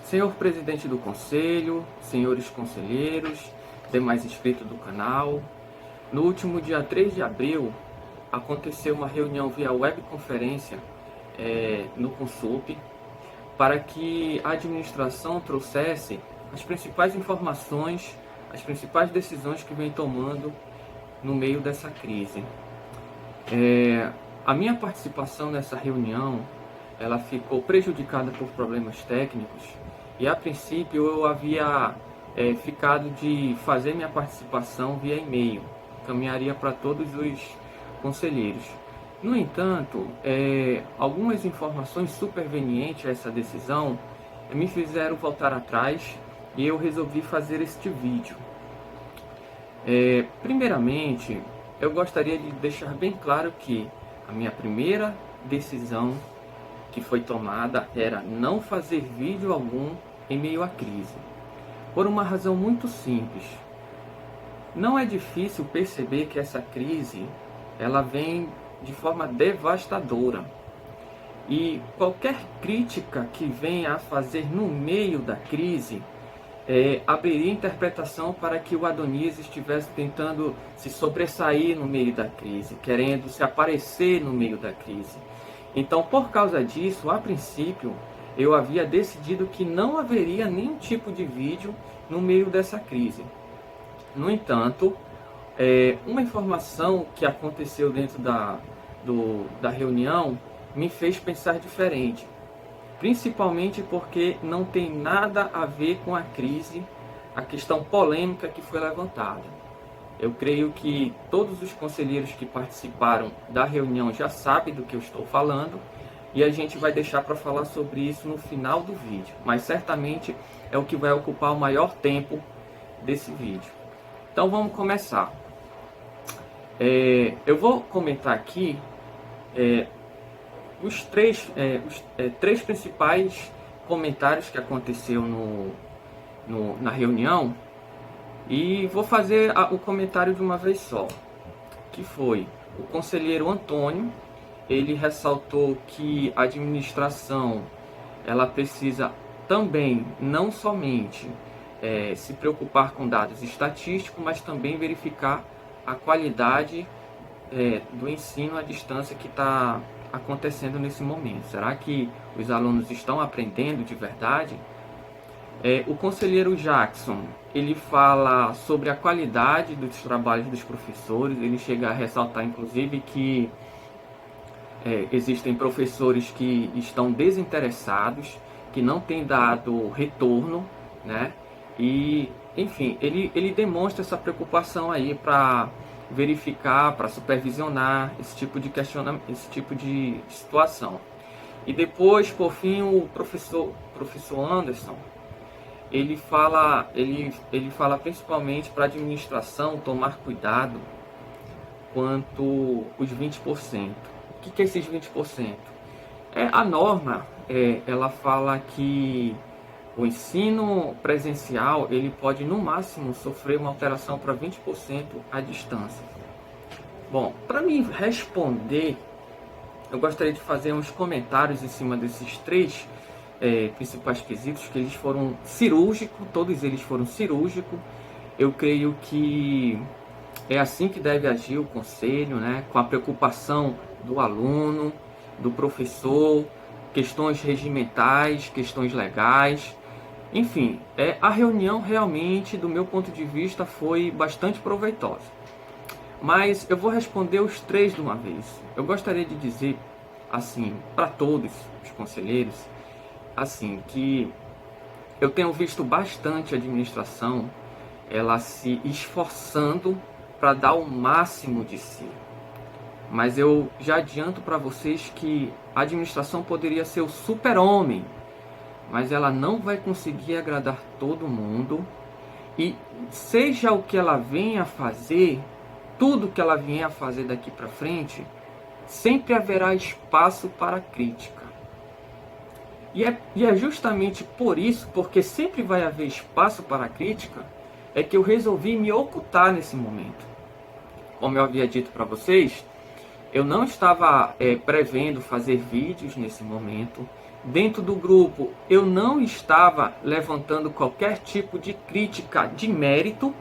Senhor presidente do conselho, senhores conselheiros, demais inscritos do canal, no último dia 3 de abril aconteceu uma reunião via webconferência no Consup para que a administração trouxesse as principais informações, as principais decisões que vem tomando no meio dessa crise. A minha participação nessa reunião ela ficou prejudicada por problemas técnicos e a princípio eu havia ficado de fazer minha participação via e-mail, caminharia para todos os conselheiros. No entanto, algumas informações supervenientes a essa decisão me fizeram voltar atrás e eu resolvi fazer este vídeo. Primeiramente, eu gostaria de deixar bem claro que a minha primeira decisão que foi tomada era não fazer vídeo algum em meio à crise, por uma razão muito simples. Não é difícil perceber que essa crise ela vem de forma devastadora e qualquer crítica que venha a fazer no meio da crise abriria interpretação para que o Adonias estivesse tentando se sobressair no meio da crise, querendo se aparecer no meio da crise. Então, por causa disso, a princípio, eu havia decidido que não haveria nenhum tipo de vídeo no meio dessa crise. No entanto, uma informação que aconteceu dentro da reunião me fez pensar diferente. Principalmente porque não tem nada a ver com a crise, a questão polêmica que foi levantada. Eu creio que todos os conselheiros que participaram da reunião já sabem do que eu estou falando e a gente vai deixar para falar sobre isso no final do vídeo, mas certamente é o que vai ocupar o maior tempo desse vídeo. Então vamos começar. Eu vou comentar aqui os três principais comentários que aconteceu na reunião e vou fazer o comentário de uma vez só, que foi o conselheiro Antônio. Ele ressaltou que a administração ela precisa também não somente se preocupar com dados estatísticos, mas também verificar a qualidade do ensino à distância que está acontecendo nesse momento. Será que os alunos estão aprendendo de verdade? O conselheiro Jackson, ele fala sobre a qualidade dos trabalhos dos professores. Ele chega a ressaltar, inclusive, que existem professores que estão desinteressados, que não têm dado retorno, né? E, enfim, ele demonstra essa preocupação aí para verificar, para supervisionar esse tipo de questionamento, esse tipo de situação. E depois, por fim, o professor Anderson, ele fala principalmente para a administração tomar cuidado quanto os 20%. O que é esses 20%? A norma, ela fala que o ensino presencial ele pode no máximo sofrer uma alteração para 20% à distância. Bom, para me responder, eu gostaria de fazer uns comentários em cima desses três principais quesitos, que eles foram cirúrgicos, todos eles foram cirúrgicos. Eu creio que é assim que deve agir o conselho, né? Com a preocupação do aluno, do professor, questões regimentais, questões legais. Enfim, a reunião realmente, do meu ponto de vista, foi bastante proveitosa. Mas eu vou responder os três de uma vez. Eu gostaria de dizer, assim, para todos os conselheiros, assim, que eu tenho visto bastante a administração, ela se esforçando para dar o máximo de si. Mas eu já adianto para vocês que a administração poderia ser o super-homem, mas ela não vai conseguir agradar todo mundo. E seja o que ela venha a fazer, tudo que ela vier a fazer daqui para frente, sempre haverá espaço para crítica. E é justamente por isso, porque sempre vai haver espaço para crítica, é que eu resolvi me ocultar nesse momento. Como eu havia dito para vocês, eu não estava prevendo fazer vídeos nesse momento. Dentro do grupo, eu não estava levantando qualquer tipo de crítica de mérito,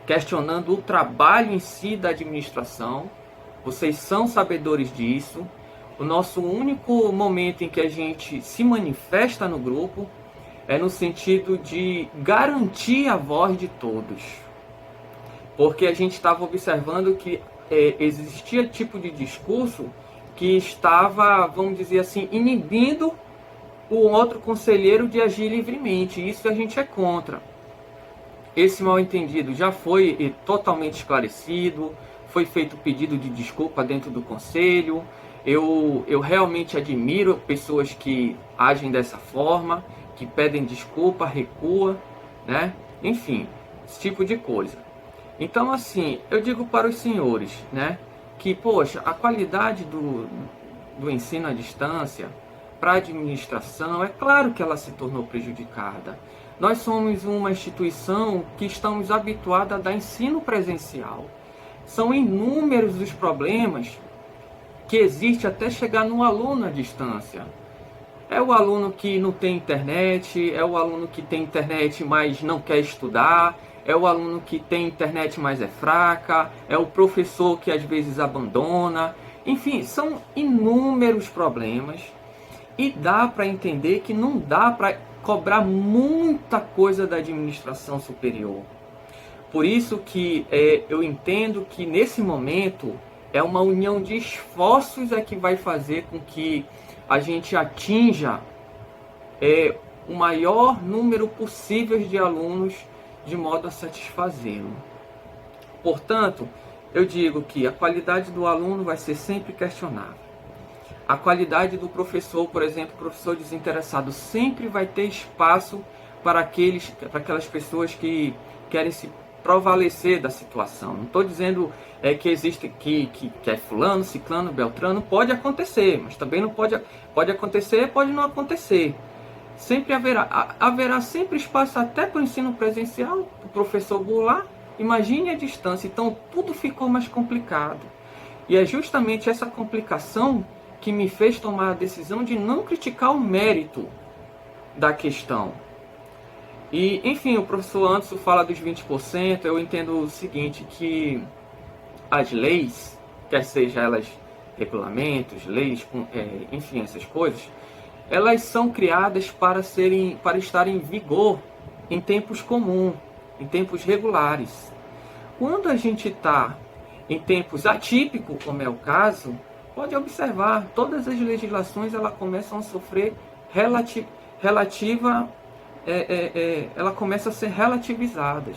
questionando o trabalho em si da administração. Vocês são sabedores disso. O nosso único momento em que a gente se manifesta no grupo é no sentido de garantir a voz de todos. Porque a gente estava observando que existia tipo de discurso que estava, vamos dizer assim, inibindo o outro conselheiro de agir livremente. Isso a gente é contra. Esse mal-entendido já foi totalmente esclarecido, foi feito pedido de desculpa dentro do conselho. Eu realmente admiro pessoas que agem dessa forma, que pedem desculpa, recua, né? Enfim, esse tipo de coisa. Então, assim, eu digo para os senhores, né, que, poxa, a qualidade do ensino à distância para a administração, é claro que ela se tornou prejudicada. Nós somos uma instituição que estamos habituados a dar ensino presencial. São inúmeros os problemas que existem até chegar no aluno à distância. É o aluno que não tem internet, é o aluno que tem internet, mas não quer estudar, é o aluno que tem internet, mas é fraca, é o professor que às vezes abandona. Enfim, são inúmeros problemas e dá para entender que não dá para cobrar muita coisa da administração superior. Por isso que eu entendo que nesse momento é uma união de esforços que vai fazer com que a gente atinja o maior número possível de alunos de modo a satisfazê-lo. Portanto, eu digo que a qualidade do aluno vai ser sempre questionável. A qualidade do professor, por exemplo, professor desinteressado, sempre vai ter espaço para aquelas pessoas que querem se prevalecer da situação. Não estou dizendo que existe que é fulano, ciclano, beltrano, pode acontecer, mas também não pode acontecer, pode não acontecer. Sempre haverá sempre espaço até para o ensino presencial, o professor burlar. Imagine a distância, então tudo ficou mais complicado. E é justamente essa complicação que me fez tomar a decisão de não criticar o mérito da questão. E, enfim, o professor Anderson fala dos 20%, eu entendo o seguinte, que as leis, quer seja elas regulamentos, leis, enfim, essas coisas, elas são criadas para estarem em vigor em tempos comuns, em tempos regulares. Quando a gente está em tempos atípicos, como é o caso, pode observar, todas as legislações elas começam a sofrer ela começa a ser relativizadas.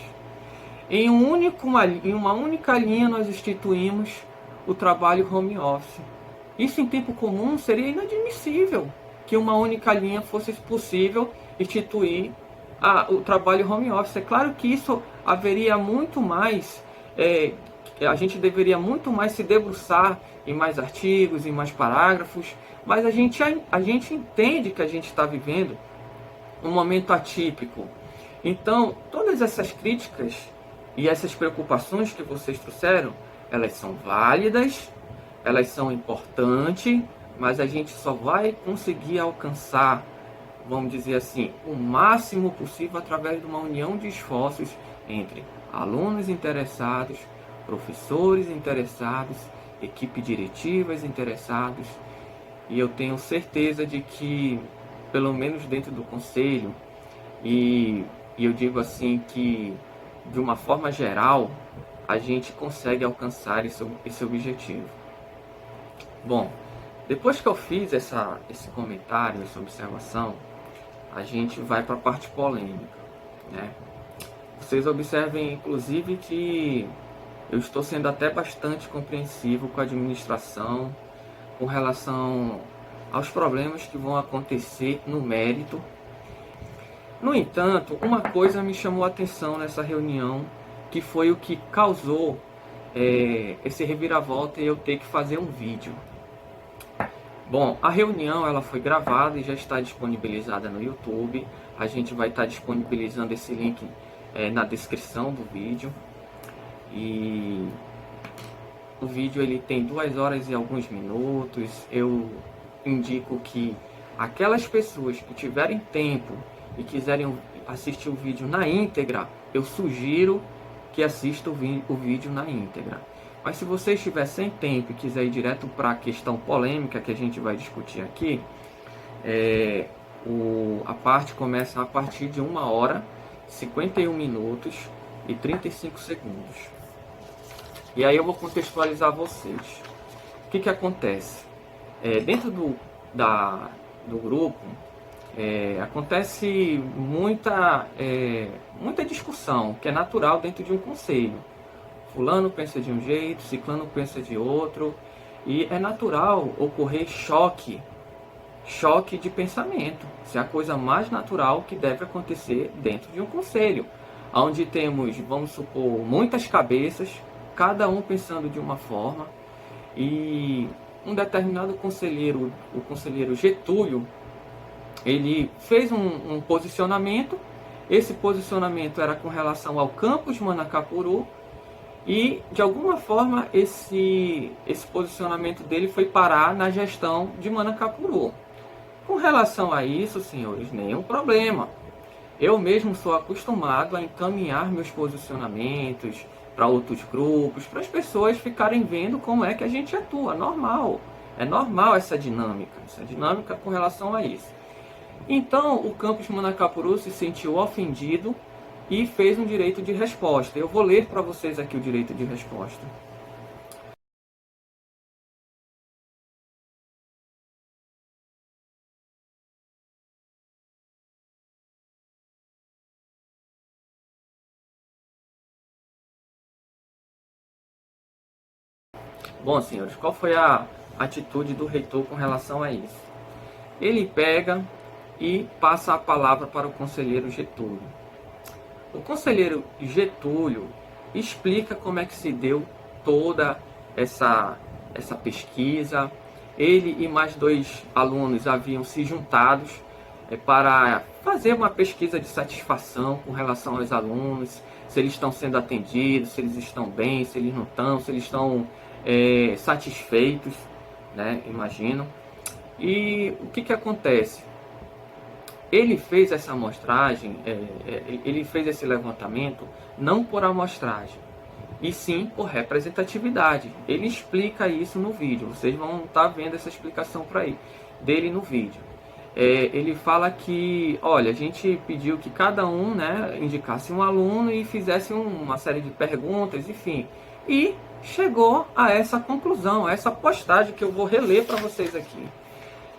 Em uma única linha nós instituímos o trabalho home office. Isso em tempo comum seria inadmissível que uma única linha fosse possível instituir o trabalho home office. É claro que isso haveria muito mais, a gente deveria muito mais se debruçar em mais artigos, em mais parágrafos, mas a gente entende que a gente está vivendo um momento atípico. Então, todas essas críticas e essas preocupações que vocês trouxeram, elas são válidas, elas são importantes, mas a gente só vai conseguir alcançar, vamos dizer assim, o máximo possível através de uma união de esforços entre alunos interessados, professores interessados, equipe diretivas interessados, e eu tenho certeza de que, pelo menos dentro do conselho, e eu digo assim que, de uma forma geral, a gente consegue alcançar esse objetivo. Bom, depois que eu fiz esse comentário, essa observação, a gente vai para a parte polêmica, né? Vocês observem, inclusive, que eu estou sendo até bastante compreensivo com a administração com relação aos problemas que vão acontecer no mérito. No entanto, uma coisa me chamou a atenção nessa reunião, que foi o que causou esse reviravolta e eu ter que fazer um vídeo. Bom, a reunião ela foi gravada e já está disponibilizada no YouTube. A gente vai estar disponibilizando esse link na descrição do vídeo. E o vídeo ele tem 2 horas e alguns minutos. Eu indico que Aquelas pessoas que tiverem tempo e quiserem assistir o vídeo na íntegra, eu sugiro que assista o vídeo na íntegra. Mas se você estiver sem tempo e quiser ir direto para a questão polêmica que a gente vai discutir aqui, a parte começa a partir de 1 hora, 51 minutos e 35 segundos. E aí eu vou contextualizar vocês. O que acontece? Dentro do grupo, acontece muita discussão, que é natural dentro de um conselho. Fulano pensa de um jeito, ciclano pensa de outro, e é natural ocorrer choque de pensamento. Isso é a coisa mais natural que deve acontecer dentro de um conselho, onde temos, vamos supor, muitas cabeças, cada um pensando de uma forma, e um determinado conselheiro, o conselheiro Getúlio, ele fez um posicionamento. Esse posicionamento era com relação ao campus Manacapuru, e de alguma forma esse posicionamento dele foi parar na gestão de Manacapuru. Com relação a isso, senhores, nenhum problema. Eu mesmo sou acostumado a encaminhar meus posicionamentos para outros grupos, para as pessoas ficarem vendo como é que a gente atua. Normal. É normal essa dinâmica com relação a isso. Então, o campus Manacapuru se sentiu ofendido e fez um direito de resposta. Eu vou ler para vocês aqui o direito de resposta. Bom, senhores, qual foi a atitude do reitor com relação a isso? Ele pega e passa a palavra para o conselheiro Getúlio. O conselheiro Getúlio explica como é que se deu toda essa pesquisa. Ele e mais 2 alunos haviam se juntados para fazer uma pesquisa de satisfação com relação aos alunos, se eles estão sendo atendidos, se eles estão bem, se eles não estão, se eles estão satisfeitos, né? Imagino. E o que acontece? Ele fez essa amostragem, ele fez esse levantamento não por amostragem, e sim por representatividade. Ele explica isso no vídeo, vocês vão estar vendo essa explicação dele no vídeo. Ele fala que, olha, a gente pediu que cada um, né, indicasse um aluno e fizesse uma série de perguntas, enfim, e chegou a essa conclusão, a essa postagem que eu vou reler para vocês aqui.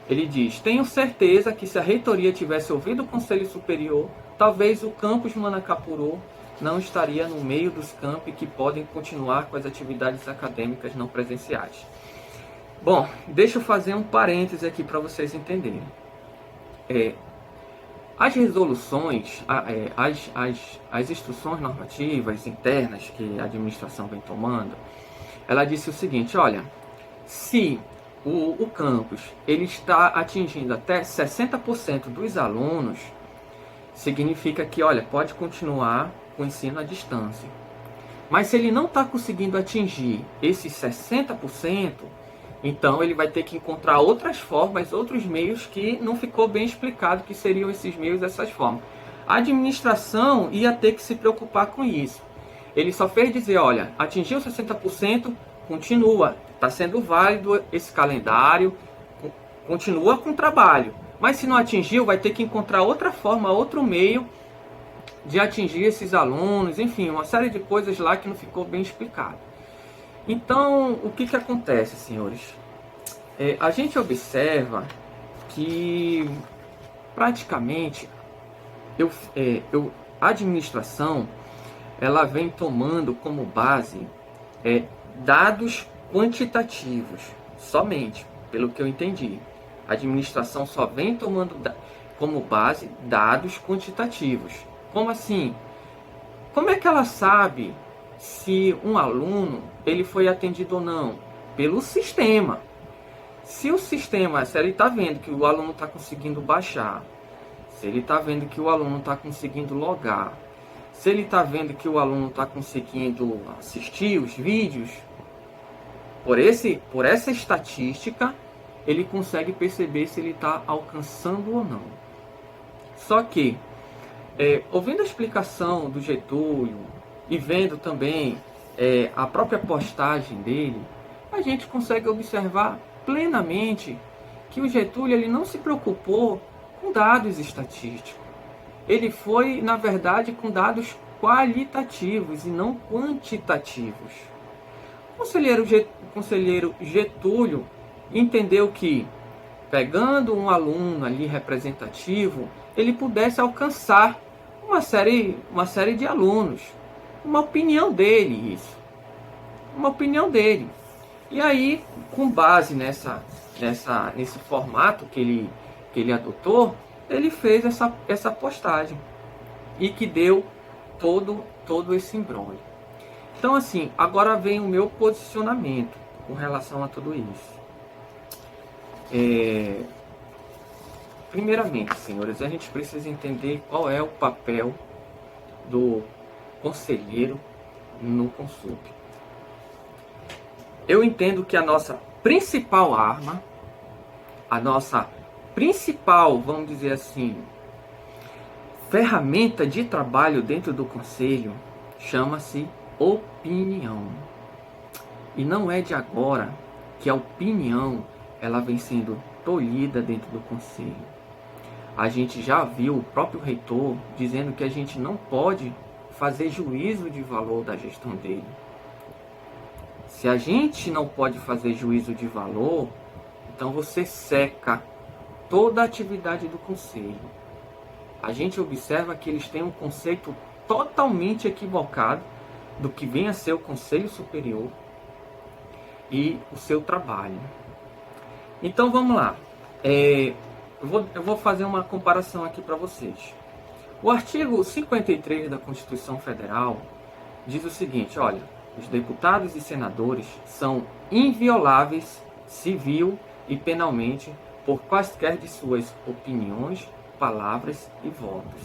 Ele diz: tenho certeza que se a reitoria tivesse ouvido o Conselho Superior, talvez o campus Manacapuru não estaria no meio dos campi que podem continuar com as atividades acadêmicas não presenciais. Bom, deixa eu fazer um parêntese aqui para vocês entenderem. As resoluções, as instruções normativas internas que a administração vem tomando, ela disse o seguinte: olha, se o campus ele está atingindo até 60% dos alunos, significa que, olha, pode continuar com o ensino à distância. Mas se ele não está conseguindo atingir esses 60%, então ele vai ter que encontrar outras formas, outros meios que não ficou bem explicado que seriam esses meios, essas formas. A administração ia ter que se preocupar com isso. Ele só fez dizer: olha, atingiu 60%, continua, está sendo válido esse calendário, continua com o trabalho. Mas se não atingiu, vai ter que encontrar outra forma, outro meio de atingir esses alunos, enfim, uma série de coisas lá que não ficou bem explicado. Então, o que acontece, senhores? A gente observa que praticamente a administração ela vem tomando como base dados quantitativos, somente, pelo que eu entendi. A administração só vem tomando como base dados quantitativos. Como assim? Como é que ela sabe se um aluno ele foi atendido ou não? Pelo sistema. Se ele está vendo que o aluno está conseguindo baixar, se ele está vendo que o aluno está conseguindo logar, se ele está vendo que o aluno está conseguindo assistir os vídeos, por essa estatística, ele consegue perceber se ele está alcançando ou não. Só que, ouvindo a explicação do Getúlio e vendo também a própria postagem dele, a gente consegue observar plenamente que o Getúlio ele não se preocupou com dados estatísticos. Ele foi, na verdade, com dados qualitativos e não quantitativos. O conselheiro Getúlio entendeu que, pegando um aluno ali representativo, ele pudesse alcançar uma série de alunos. Uma opinião dele, isso. Uma opinião dele. E aí, com base nesse formato que ele adotou, ele fez essa postagem. E que deu todo esse imbróglio. Então, assim, agora vem o meu posicionamento com relação a tudo isso. Primeiramente, senhores, a gente precisa entender qual é o papel do conselheiro no Consulp. Eu entendo que a nossa principal arma, a nossa principal, vamos dizer assim, ferramenta de trabalho dentro do conselho chama-se opinião. E não é de agora que a opinião ela vem sendo tolhida dentro do conselho. A gente já viu o próprio reitor dizendo que a gente não pode fazer juízo de valor da gestão dele. Se a gente não pode fazer juízo de valor, então você seca toda a atividade do conselho. A gente observa que eles têm um conceito totalmente equivocado do que vem a ser o Conselho Superior e o seu trabalho. Então vamos lá. Eu vou fazer uma comparação aqui para vocês. O artigo 53 da Constituição Federal diz o seguinte, olha, os deputados e senadores são invioláveis civil e penalmente por quaisquer de suas opiniões, palavras e votos.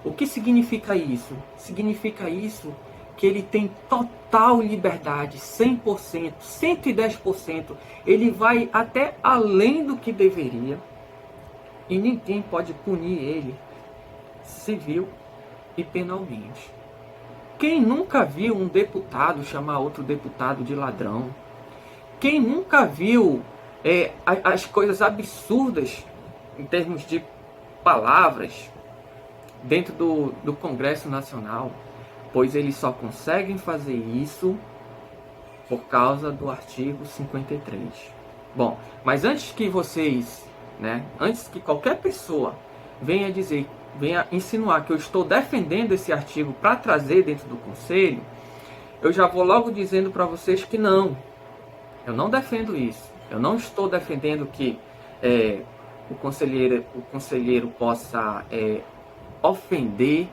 O que significa isso? Significa isso que ele tem total liberdade, 100%, 110%. Ele vai até além do que deveria e ninguém pode punir ele civil e penalmente. Quem nunca viu um deputado chamar outro deputado de ladrão? Quem nunca viu as coisas absurdas em termos de palavras dentro do Congresso Nacional? Pois eles só conseguem fazer isso por causa do artigo 53. Bom, mas antes que vocês, antes que qualquer pessoa venha insinuar que eu estou defendendo esse artigo para trazer dentro do Conselho, eu já vou logo dizendo para vocês que não, eu não defendo isso. Eu não estou defendendo que o conselheiro possa ofender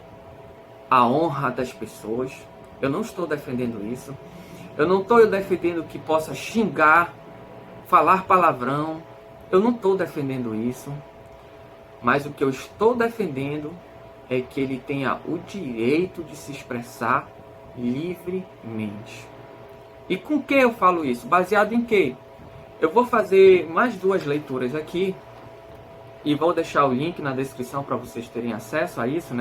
a honra das pessoas. Eu não estou defendendo isso. Eu não estou defendendo que possa xingar, falar palavrão. Eu não estou defendendo isso. Mas o que eu estou defendendo é que ele tenha o direito de se expressar livremente. E com que eu falo isso? Baseado em quê? Eu vou fazer mais duas leituras aqui e vou deixar o link na descrição para vocês terem acesso a isso,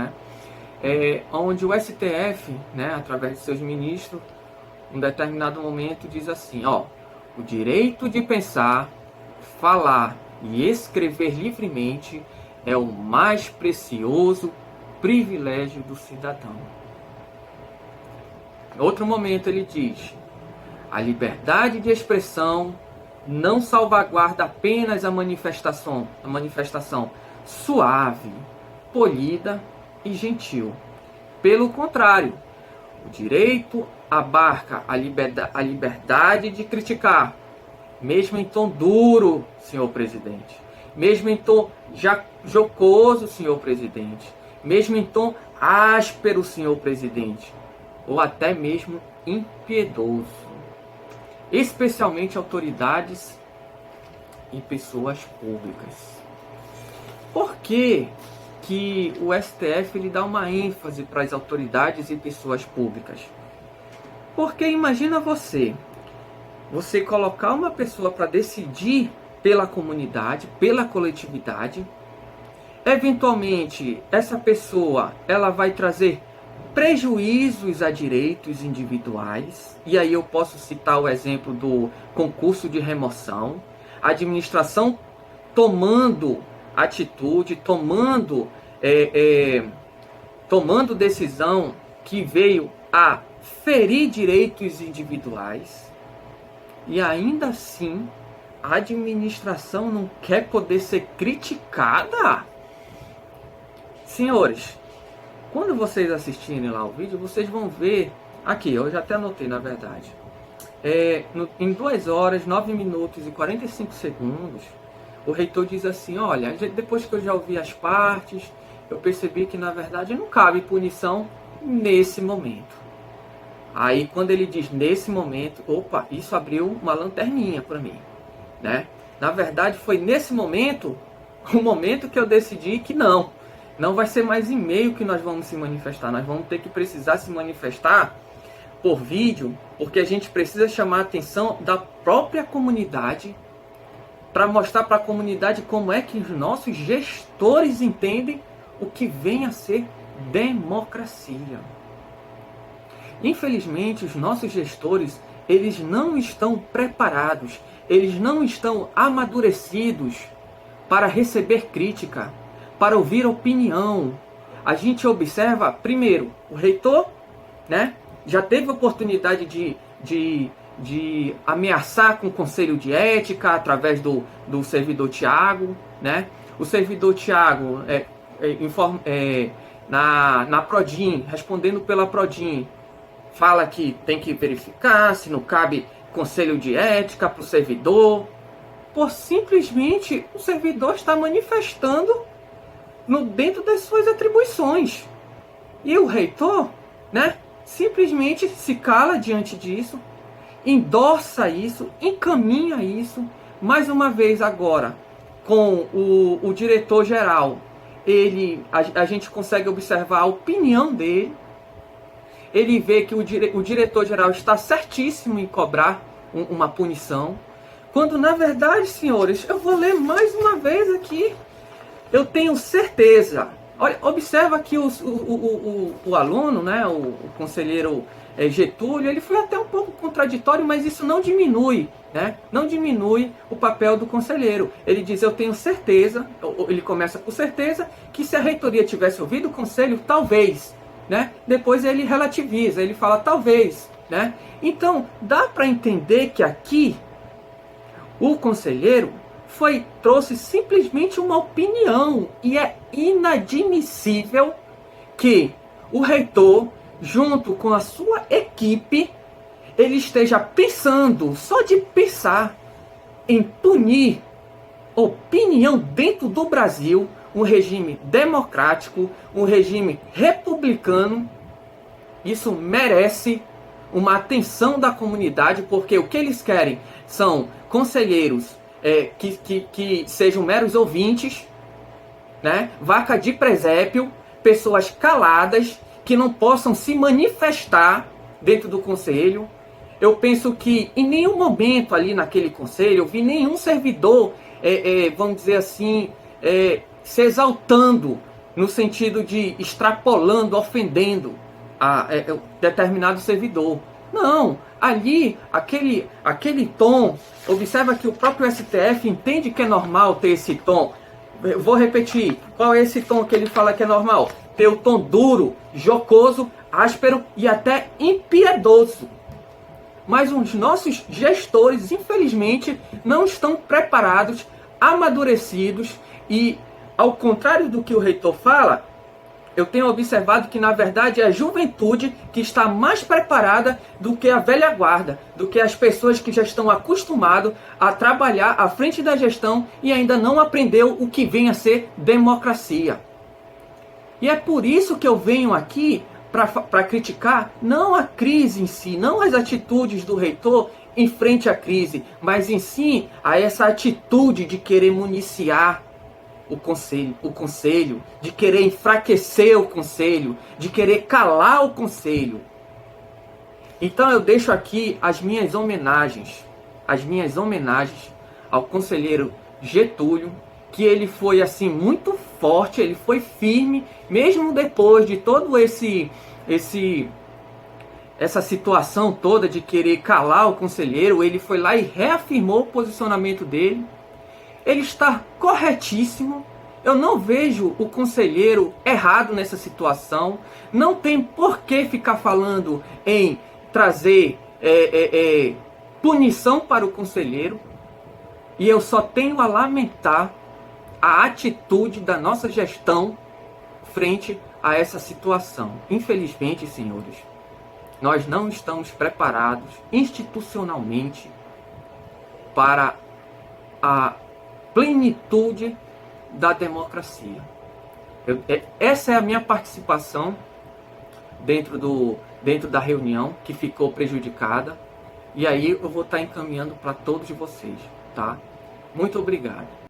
onde o STF, através de seus ministros, em um determinado momento diz assim, o direito de pensar, falar e escrever livremente é o mais precioso privilégio do cidadão. Em outro momento ele diz, a liberdade de expressão não salvaguarda apenas a manifestação suave, polida e gentil. Pelo contrário, o direito abarca a liberdade de criticar, mesmo em tom duro, senhor presidente, mesmo em tom jocoso, senhor presidente, mesmo em tom áspero, senhor presidente, ou até mesmo impiedoso, especialmente autoridades e pessoas públicas. Por que o STF ele dá uma ênfase para as autoridades e pessoas públicas? Porque imagina você colocar uma pessoa para decidir pela comunidade, pela coletividade. Eventualmente, essa pessoa ela vai trazer prejuízos a direitos individuais. E aí eu posso citar o exemplo do concurso de remoção. A administração tomando atitude, tomando decisão que veio a ferir direitos individuais. E ainda assim, a administração não quer poder ser criticada. Senhores, quando vocês assistirem lá o vídeo, vocês vão ver, aqui, eu já até anotei na verdade, em 2 horas, 9 minutos e 45 segundos, o reitor diz assim, olha, depois que eu já ouvi as partes, eu percebi que na verdade não cabe punição nesse momento. Aí quando ele diz nesse momento, opa, isso abriu uma lanterninha para mim, né? Na verdade foi nesse momento, o momento que eu decidi que não vai ser mais e-mail que nós vamos se manifestar, nós vamos ter que precisar se manifestar por vídeo, porque a gente precisa chamar a atenção da própria comunidade para mostrar para a comunidade como é que os nossos gestores entendem o que vem a ser democracia. Infelizmente, os nossos gestores, eles não estão preparados, eles não estão amadurecidos para receber crítica, para ouvir opinião. A gente observa, primeiro, o reitor, né, já teve oportunidade de ameaçar com o conselho de ética através do servidor Tiago, né? O servidor Tiago, na Prodim, respondendo pela Prodim, fala que tem que verificar se não cabe conselho de ética para o servidor, por simplesmente o servidor está manifestando dentro das suas atribuições. E o reitor, né, simplesmente se cala diante disso, endossa isso, encaminha isso. Mais uma vez agora, com o diretor-geral, a gente consegue observar a opinião dele. Ele vê que o diretor-geral está certíssimo em cobrar uma punição, quando na verdade, senhores, eu vou ler mais uma vez aqui, eu tenho certeza. Olha, observa que o aluno, né, o conselheiro Getúlio, ele foi até um pouco contraditório, mas isso não diminui, né? Não diminui o papel do conselheiro. Ele diz, eu tenho certeza, ele começa com certeza, que se a reitoria tivesse ouvido o conselho, talvez, né? Depois ele relativiza, ele fala talvez, né? Então, dá para entender que aqui o conselheiro trouxe simplesmente uma opinião, e é inadmissível que o reitor, junto com a sua equipe, ele esteja pensando, só de pensar, em punir opinião dentro do Brasil, um regime democrático, um regime republicano. Isso merece uma atenção da comunidade, porque o que eles querem são conselheiros que sejam meros ouvintes, né? Vaca de presépio, pessoas caladas, que não possam se manifestar dentro do conselho. Eu penso que em nenhum momento ali naquele conselho eu vi nenhum servidor, vamos dizer assim, se exaltando, no sentido de extrapolando, ofendendo a determinado servidor. Não, ali, aquele tom, observa que o próprio STF entende que é normal ter esse tom. Eu vou repetir, qual é esse tom que ele fala que é normal? Ter o tom duro, jocoso, áspero e até impiedoso. Mas os nossos gestores, infelizmente, não estão preparados, amadurecidos, e, ao contrário do que o reitor fala, eu tenho observado que, na verdade, é a juventude que está mais preparada do que a velha guarda, do que as pessoas que já estão acostumadas a trabalhar à frente da gestão e ainda não aprendeu o que vem a ser democracia. E é por isso que eu venho aqui para criticar não a crise em si, não as atitudes do reitor em frente à crise, mas em si a essa atitude de querer municiar o conselho, de querer enfraquecer o conselho, de querer calar o conselho. Então eu deixo aqui as minhas homenagens ao conselheiro Getúlio, que ele foi assim muito forte, ele foi firme, mesmo depois de todo essa situação toda de querer calar o conselheiro, ele foi lá e reafirmou o posicionamento dele. Ele está corretíssimo. Eu não vejo o conselheiro errado nessa situação. Não tem por que ficar falando em trazer punição para o conselheiro. E eu só tenho a lamentar a atitude da nossa gestão frente a essa situação. Infelizmente, senhores, nós não estamos preparados institucionalmente para a plenitude da democracia. Essa é a minha participação dentro da reunião que ficou prejudicada. E aí eu vou estar encaminhando para todos vocês, tá? Muito obrigado.